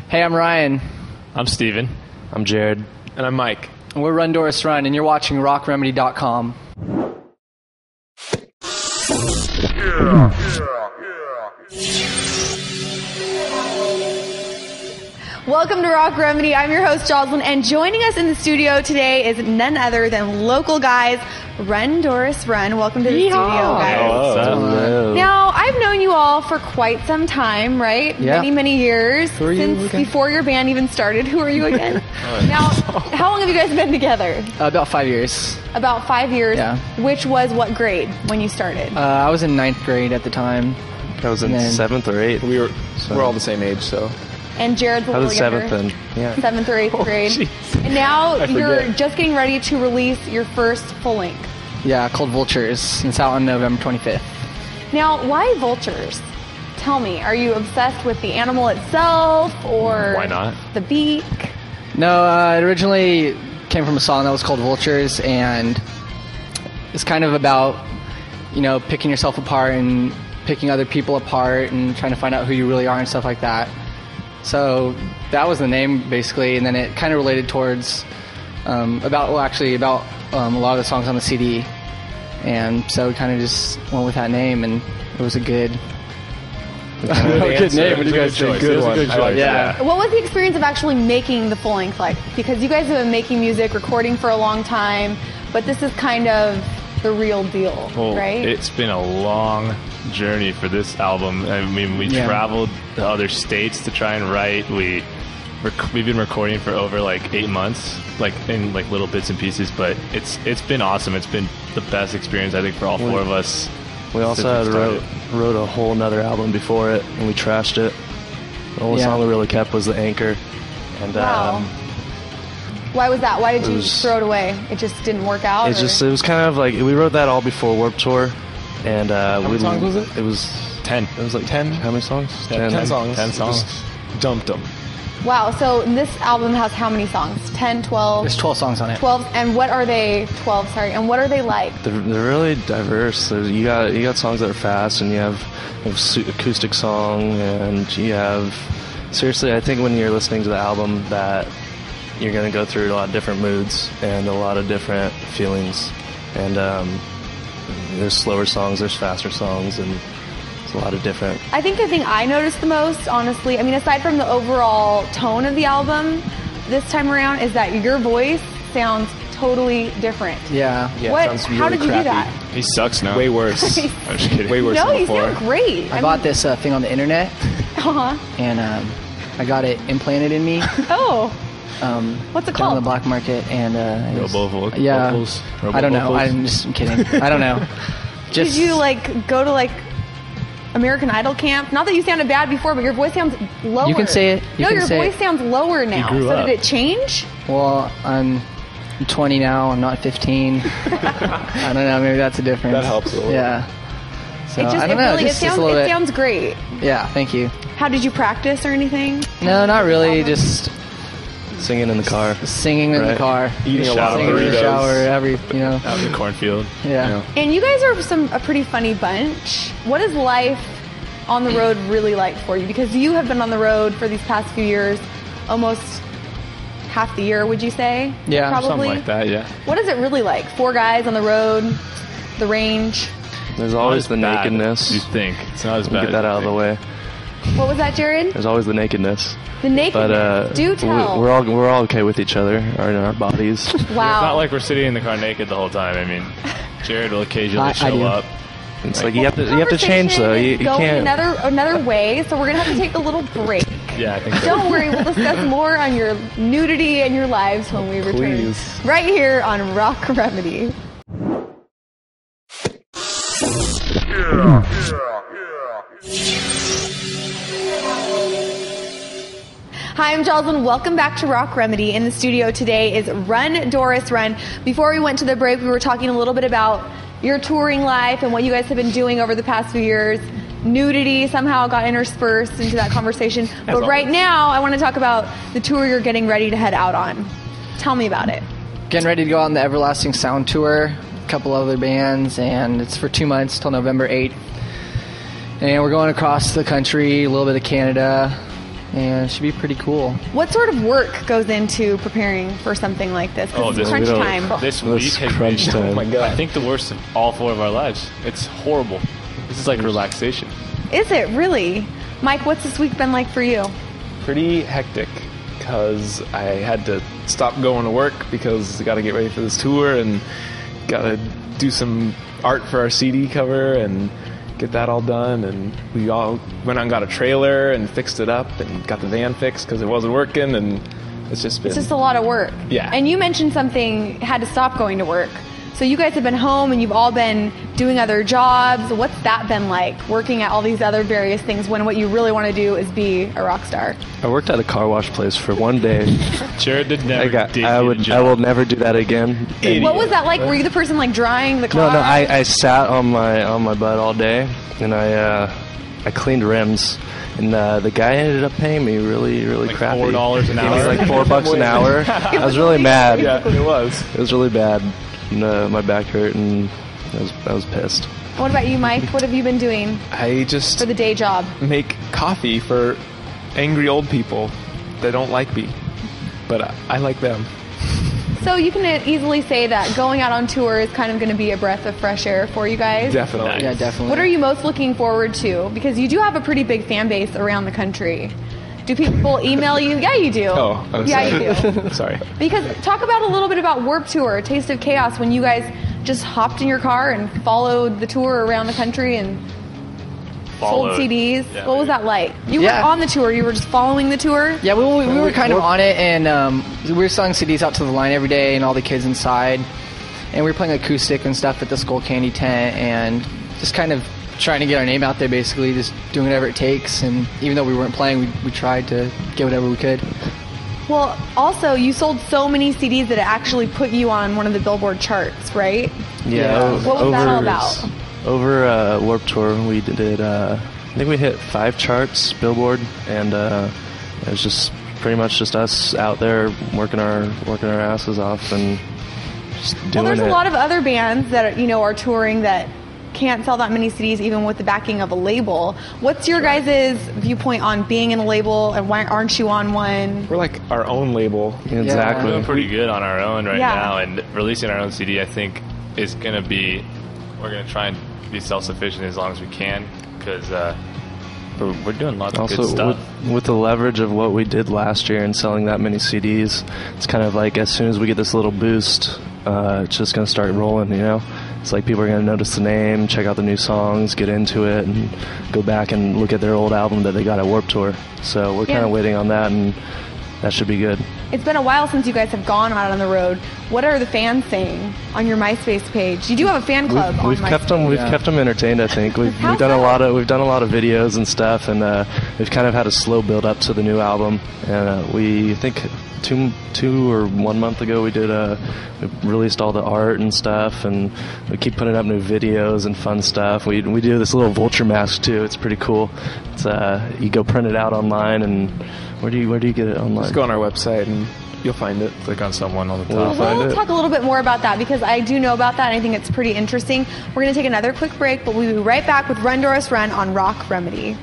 Hey, I'm Ryan. I'm Steven. I'm Jared. And I'm Mike. And we're Run, Doris, Run, and you're watching RockRemedy.com. Welcome to Rock Remedy. I'm your host, Jocelyn, and joining us in the studio today is none other than local guys, Run, Doris, Run. Welcome to the studio, guys. Hello. Now, I've known you all for quite some time, right? Yeah. Many years. Who are you Since again? before your band even started. Who are you again? Now, how long have you guys been together? About 5 years. About 5 years. Yeah. Which was what grade when you started? I was in 9th grade at the time. I was in And then- 7th or 8th. We're all the same age, so. And Jared's a I little was younger. 7th and, yeah. 7th or 8th grade. jeez. And now I you're forget. just getting ready to release your first full length. Yeah, called Vultures. It's out on November 25th. Now, why vultures? Tell me, are you obsessed with the animal itself or Why not? the beak? No, it originally came from a song that was called Vultures, and it's kind of about, you know, picking yourself apart and picking other people apart and trying to find out who you really are and stuff like that. So that was the name, basically, and then it kind of related towards about a lot of the songs on the CD, and so we kind of just went with that name, and it was a good Good name. What do you guys choice. think? It was a good choice. Yeah. What was the experience of actually making the full length like? Because you guys have been making music, recording for a long time, but this is kind of the real deal, Well, right? it's been a long journey for this album. I mean, we Yeah. traveled to other states to try and write. We've been recording for over like 8 months, like in like little bits and pieces. But it's been awesome. It's been the best experience I think for all four of us. We also since we had started. wrote a whole nother album before it, and we trashed it. The only Yeah. song we really kept was The Anchor. And Wow. Why was that? Why did you was- throw it away? It just didn't work out? it or- was kind of like, we wrote that all before Warped Tour. And many songs was it? It was 10. It was like 10. How many songs? 10 songs. 10 songs. Just dumped them. Wow, so this album has how many songs? 10, 12? There's 12 songs on it. 12, and what are they, 12, sorry, and what are they like? They're really diverse. You got songs that are fast, and you have acoustic song, and you have, seriously, I think when you're listening to the album that you're going to go through a lot of different moods and a lot of different feelings. And there's slower songs, there's faster songs, and it's a lot of different. I think the thing I noticed the most, honestly, I mean, aside from the overall tone of the album this time around, is that your voice sounds totally different. Yeah. Yeah, What? it sounds How really did you do crappy. that? He sucks now. Way worse. I'm just kidding. Way worse No, than you before. sound great. I bought this thing on the internet, Uh-huh. and I got it implanted in me. Oh, what's it Down called? on the black market, and it was- Robo-vocal- yeah, vocals? I don't know. Robo-vocals? I'm just kidding. I don't know. Did you, like, go to, like, American Idol camp? Not that you sounded bad before, but your voice sounds lower. You can say it. You No, can your say voice it. sounds lower now. grew So up. did it change? Well, I'm 20 now. I'm not 15. I don't know. Maybe that's a difference. That helps a little. Yeah. So It just, I don't it know. really, just, it just a little it bit. sounds great. Yeah. Thank you. How did you practice or anything? No, not really. Just Singing in the car. singing in the Right. car, Eating a lot of singing in the burritos. shower. Out in the cornfield. Yeah. And you guys are a pretty funny bunch. What is life on the road really like for you? Because you have been on the road for these past few years, almost half the year, would you say? Yeah, probably. Something like that, yeah. What is it really like? 4 guys on the road, the range. There's always the Not as bad nakedness. as You think. It's not as We'll bad. get that out of the way. What was that, Jared? There's always the nakedness. The nakedness. But Do tell. we're all okay with each other, or in our bodies. Wow. It's not like we're sitting in the car naked the whole time. I mean, Jared will occasionally I show do. up. It's like you have to change though. You Conversation is going can't. another way, so we're gonna have to take a little break. Yeah, I think so. Don't worry, we'll discuss more on your nudity and your lives when we return. Please. Right here on Rock Remedy. Hi, I'm Jocelyn. Welcome back to Rock Remedy. In the studio today is Run, Doris, Run. Before we went to the break, we were talking a little bit about your touring life and what you guys have been doing over the past few years. Nudity somehow got interspersed into that conversation. But right now, I want to talk about the tour you're getting ready to head out on. Tell me about it. Getting ready to go on the Everlasting Sound Tour, a couple other bands, and it's for 2 months till November 8th. And we're going across the country, a little bit of Canada, and it should be pretty cool. What sort of work goes into preparing for something like this? 'Cause Oh, it's this- crunch we don't- time. This This week has crunch been, time. Oh my God. I think, the worst of all 4 of our lives. It's horrible. This is like relaxation. Is it really? Mike, what's this week been like for you? Pretty hectic because I had to stop going to work because I got to get ready for this tour and got to do some art for our CD cover and get that all done. And we all went out and got a trailer and fixed it up and got the van fixed because it wasn't working. And it's just been It's just a lot of work. Yeah. And you mentioned something, had to stop going to work. So you guys have been home and you've all been doing other jobs. What's that been like, working at all these other various things when what you really want to do is be a rock star? I worked at a car wash place for one day. Jared did never did I get a would. job. I will never do that again. And- What was that like? Were you the person like drying the car? No, I sat on my butt all day, and I cleaned rims, and the guy ended up paying me really Like crappy. $4 an He was hour? like $4 an hour. I was really mad. yeah, it was. It was really bad. And, my back hurt, and I was pissed. What about you, Mike? What have you been doing I just for the day job? make coffee for angry old people that don't like me, but I like them. So you can easily say that going out on tour is kind of going to be a breath of fresh air for you guys. Definitely. Nice. Yeah, definitely. What are you most looking forward to? Because you do have a pretty big fan base around the country. Do people email you? Yeah, you do. Oh, I'm yeah, sorry. you do. Sorry. Because talk about a little bit about Warped Tour, Taste of Chaos, when you guys just hopped in your car and followed the tour around the country and sold CDs. Yeah, what was that like? You Yeah. weren't on the tour, you were just following the tour? Yeah, we were kind of on it, and we were selling CDs out to the line every day, and all the kids inside, and we were playing acoustic and stuff at the Skull Candy tent, and just kind of trying to get our name out there, basically, just doing whatever it takes. And even though we weren't playing, we tried to get whatever we could. Well, also, you sold so many CDs that it actually put you on one of the Billboard charts, right? Yeah. What was that all about? Over Warped Tour, we did. I think we hit 5 charts, Billboard, and it was just pretty much just us out there working our asses off and just doing Well, there's it. a lot of other bands that are touring that can't sell that many CDs even with the backing of a label. What's your guys' viewpoint on being in a label, and why aren't you on one? We're like our own label. Exactly. We're doing pretty good on our own right Yeah. now, and releasing our own CD, I think, is going to be, we're going to try and be self-sufficient as long as we can, because we're doing lots of good Also, stuff. with the leverage of what we did last year and selling that many CDs, it's kind of like as soon as we get this little boost, it's just going to start rolling, It's like people are going to notice the name, check out the new songs, get into it, and go back and look at their old album that they got at Warped Tour. So we're kind of waiting on that, and that should be good. It's been a while since you guys have gone out on the road. What are the fans saying on your MySpace page? You do have a fan club on We've MySpace. kept them entertained. I think we've How's done that? we've done a lot of videos and stuff, and we've kind of had a slow build up to the new album. And we think two or 1 month ago we released all the art and stuff, and we keep putting up new videos and fun stuff. We do this little vulture mask too. It's pretty cool. It's you go print it out online, and where do you get it online? Just go on our website and you'll find it. Click on someone on the We'll top. find We'll it. talk a little bit more about that because I do know about that and I think it's pretty interesting. We're going to take another quick break, but we'll be right back with Run Doris Run on Rock Remedy.